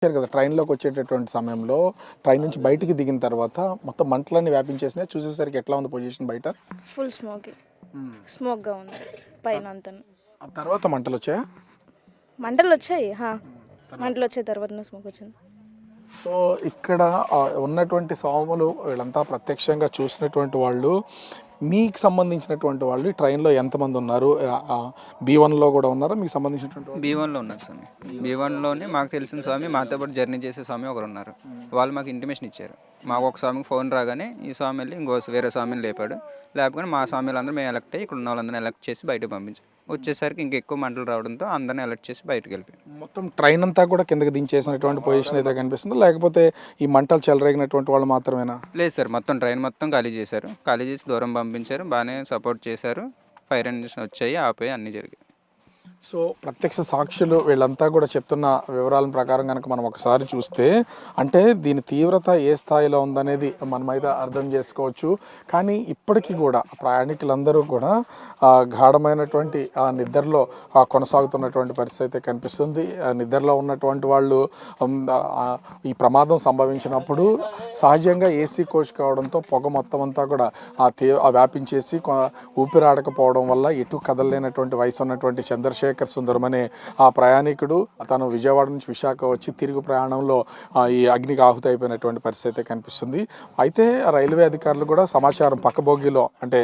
చూశారు కదా ట్రైన్లోకి వచ్చేటటువంటి సమయంలో ట్రైన్ నుంచి బయటికి దిగిన తర్వాత మొత్తం మంటలన్నీ వ్యాపించేసినాయి. చూసేసరికి ఎట్లా ఉంది పొజిషన్ బయట? ఫుల్ స్మోక్గా ఉంది పైన అంతా. ఆ తర్వాత మంటలు వచ్చాయా? మంటలు వచ్చాయి. మంటలు వచ్చే తర్వాత స్మోక్ వచ్చింది. సో ఇక్కడ ఉన్నటువంటి స్వాములు వీళ్ళంతా ప్రత్యక్షంగా చూసినటువంటి వాళ్ళు, మీకు సంబంధించినటువంటి వాళ్ళు ఈ ట్రైన్లో ఎంతమంది ఉన్నారు? B1లో కూడా ఉన్నారా మీకు సంబంధించినటువంటి వాళ్ళు? B1లో ఉన్నారు స్వామి. B1లోనే మాకు తెలిసిన స్వామి, మాతో పాటు జర్నీ చేసే స్వామి ఒకరు ఉన్నారు. వాళ్ళు మాకు ఇంటిమేషన్ ఇచ్చారు. మాకు ఒక స్వామికి ఫోన్ రాగానే ఈ స్వామి వెళ్ళి వేరే స్వామిని లేపాడు. లేపగానే మా స్వామిలందరూ మేము ఎలక్ట్ అయ్యి ఇక్కడ ఉన్న వాళ్ళందరూ ఎలక్ట్ చేసి బయటకు పంపించాం. వచ్చేసరికి ఇంకెక్కువ మంటలు రావడంతో అందరిని ఎలక్ట్ చేసి బయటకు వెళ్ళిపోయాం. మొత్తం ట్రైన్ అంతా కూడా కిందకి దించేసినటువంటి పొజిషన్ అయితే కనిపిస్తుంది, లేకపోతే ఈ మంటలు చెలరేగినటువంటి వాళ్ళు మాత్రమేనా? లేదు సార్, మొత్తం ట్రైన్ మొత్తం ఖాళీ చేశారు. ఖాళీ చేసి దూరం పంపించారు. బాగానే సపోర్ట్ చేశారు. ఫైర్ ఇంజన్ వచ్చాయి, ఆపాయి, అన్నీ జరిగాయి. సో ప్రత్యక్ష సాక్షులు వీళ్ళంతా కూడా చెప్తున్న వివరాల ప్రకారం కనుక మనం ఒకసారి చూస్తే, అంటే దీని తీవ్రత ఏ స్థాయిలో ఉందనేది మనమైతే అర్థం చేసుకోవచ్చు. కానీ ఇప్పటికీ కూడా ప్రయాణికులందరూ కూడా గాఢమైనటువంటి నిద్రలో కొనసాగుతున్నటువంటి పరిస్థితి అయితే కనిపిస్తుంది. నిద్రలో ఉన్నటువంటి వాళ్ళు ఈ ప్రమాదం సంభవించినప్పుడు సహజంగా ఏసీ కోచ్ కావడంతో పొగ మొత్తం అంతా కూడా వ్యాపించేసి ఊపిరాడకపోవడం వల్ల ఎటు కదలలేనటువంటి వయసు ఉన్నటువంటి చంద్రశేఖర్ సుందరం అనే ఆ ప్రయాణికుడు తను విజయవాడ నుంచి విశాఖ వచ్చి తిరుగు ప్రయాణంలో ఈ అగ్నికి ఆహుతి అయిపోయినటువంటి పరిస్థితి అయితే కనిపిస్తుంది. అయితే రైల్వే అధికారులు కూడా సమాచారం పక్క బోగిలో, అంటే